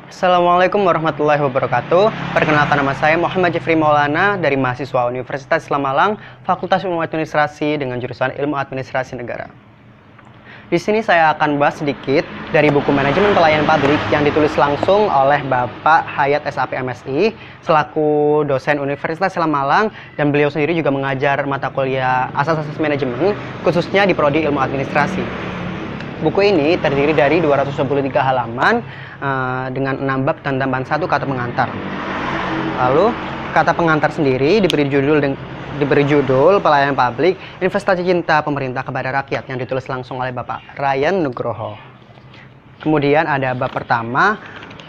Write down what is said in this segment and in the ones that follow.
Assalamualaikum warahmatullahi wabarakatuh. Perkenalkan, nama saya Muhammad Jeffrey Maulana dari mahasiswa Universitas Islam Malang, Fakultas Ilmu Administrasi dengan jurusan Ilmu Administrasi Negara. Di sini saya akan bahas sedikit dari buku Manajemen Pelayanan Publik yang ditulis langsung oleh Bapak Hayat SAP MSI selaku dosen Universitas Islam Malang, dan beliau sendiri juga mengajar mata kuliah Asas-Asas Manajemen khususnya di Prodi Ilmu Administrasi. Buku ini terdiri dari 223 halaman dengan 6 bab dan tambahan 1 kata pengantar. Lalu kata pengantar sendiri diberi judul Pelayanan Publik, Investasi Cinta Pemerintah kepada Rakyat yang ditulis langsung oleh Bapak Ryan Nugroho. Kemudian ada bab pertama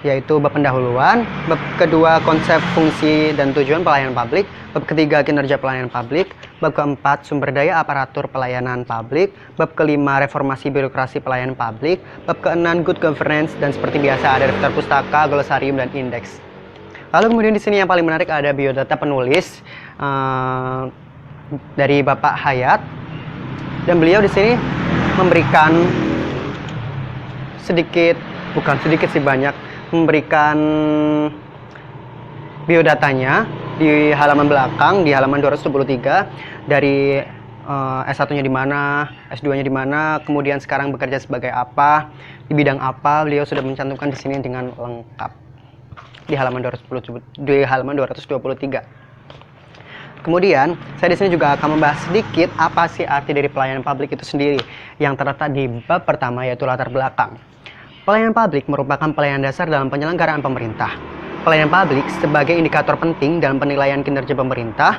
yaitu bab pendahuluan, bab kedua konsep, fungsi, dan tujuan pelayanan publik, bab ketiga kinerja pelayanan publik, bab keempat sumber daya aparatur pelayanan publik, bab kelima reformasi birokrasi pelayanan publik, bab keenam good governance, dan seperti biasa ada daftar pustaka, glosarium, dan indeks. Lalu kemudian di sini yang paling menarik ada biodata penulis dari Bapak Hayat, dan beliau di sini memberikan memberikan biodatanya di halaman belakang, di halaman 273, dari S1-nya di mana, S2-nya di mana, kemudian sekarang bekerja sebagai apa, di bidang apa, beliau sudah mencantumkan di sini dengan lengkap di halaman 223. Kemudian saya di sini juga akan membahas sedikit apa sih arti dari pelayanan publik itu sendiri yang terletak di bab pertama, yaitu latar belakang. Pelayanan publik merupakan pelayanan dasar dalam penyelenggaraan pemerintah. Pelayanan publik sebagai indikator penting dalam penilaian kinerja pemerintah,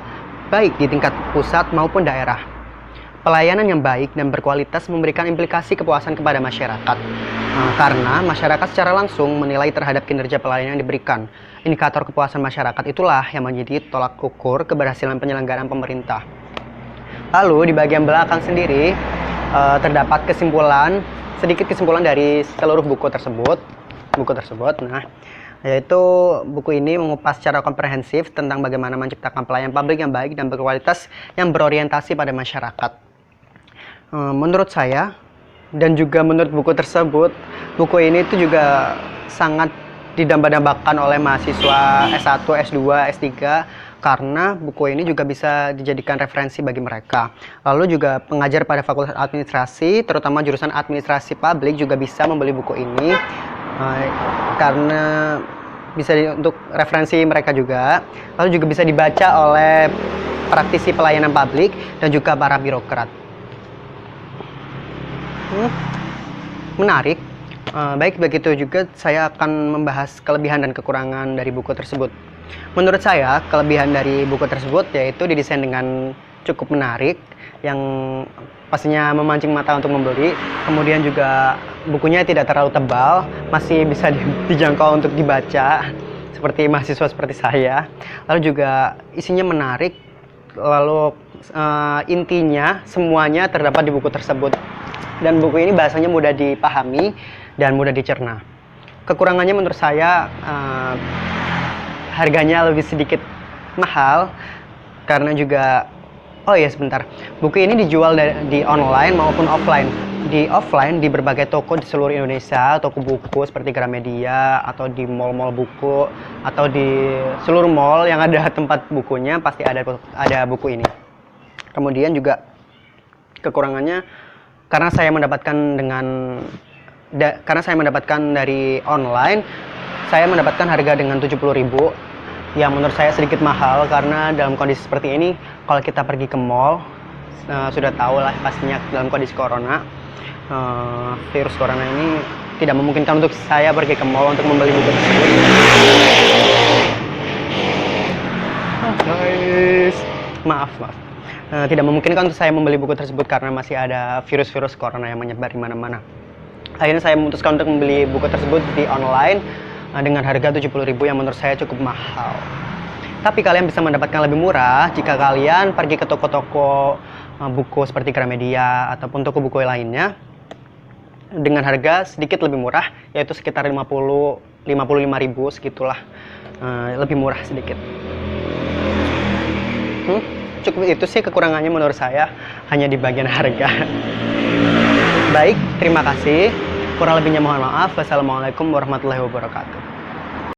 baik di tingkat pusat maupun daerah. Pelayanan yang baik dan berkualitas memberikan implikasi kepuasan kepada masyarakat, karena masyarakat secara langsung menilai terhadap kinerja pelayanan yang diberikan. Indikator kepuasan masyarakat itulah yang menjadi tolak ukur keberhasilan penyelenggaraan pemerintah. Lalu di bagian belakang sendiri terdapat sedikit kesimpulan dari seluruh buku tersebut. Nah, yaitu buku ini mengupas secara komprehensif tentang bagaimana menciptakan pelayanan publik yang baik dan berkualitas yang berorientasi pada masyarakat. Menurut saya dan juga menurut buku tersebut, buku ini itu juga sangat didambakan oleh mahasiswa S1, S2, S3, karena buku ini juga bisa dijadikan referensi bagi mereka. Lalu juga pengajar pada Fakultas Administrasi, terutama jurusan Administrasi Publik, juga bisa membeli buku ini karena bisa untuk referensi mereka juga. Lalu juga bisa dibaca oleh praktisi pelayanan publik dan juga para birokrat. Menarik. Baik, begitu juga saya akan membahas kelebihan dan kekurangan dari buku tersebut. Menurut saya, kelebihan dari buku tersebut yaitu didesain dengan cukup menarik, yang pastinya memancing mata untuk membeli. Kemudian juga bukunya tidak terlalu tebal, masih bisa dijangkau untuk dibaca seperti mahasiswa seperti saya. Lalu juga isinya menarik, lalu intinya semuanya terdapat di buku tersebut. Dan buku ini bahasanya mudah dipahami dan mudah dicerna. Kekurangannya menurut saya harganya lebih sedikit mahal, karena juga buku ini dijual di online maupun offline. Di offline di berbagai toko di seluruh Indonesia, toko buku seperti Gramedia, atau di mall-mall buku, atau di seluruh mall yang ada tempat bukunya pasti ada buku ini. Kemudian juga kekurangannya karena saya mendapatkan dari online, saya mendapatkan harga dengan 70.000, yang menurut saya sedikit mahal, karena dalam kondisi seperti ini kalau kita pergi ke mall, sudah tahu lah pastinya dalam kondisi corona, virus corona ini tidak memungkinkan untuk saya pergi ke mall untuk membeli buku tersebut. Maaf. Tidak memungkinkan untuk saya membeli buku tersebut karena masih ada virus-virus corona yang menyebar di mana-mana. Akhirnya saya memutuskan untuk membeli buku tersebut di online dengan harga 70.000 yang menurut saya cukup mahal. Tapi kalian bisa mendapatkan lebih murah jika kalian pergi ke toko-toko buku seperti Gramedia ataupun toko buku lainnya dengan harga sedikit lebih murah, yaitu sekitar 55.000 segitulah, lebih murah sedikit. Cukup itu sih kekurangannya menurut saya, hanya di bagian harga. Baik, terima kasih. Kurang lebihnya mohon maaf. Wassalamualaikum warahmatullahi wabarakatuh.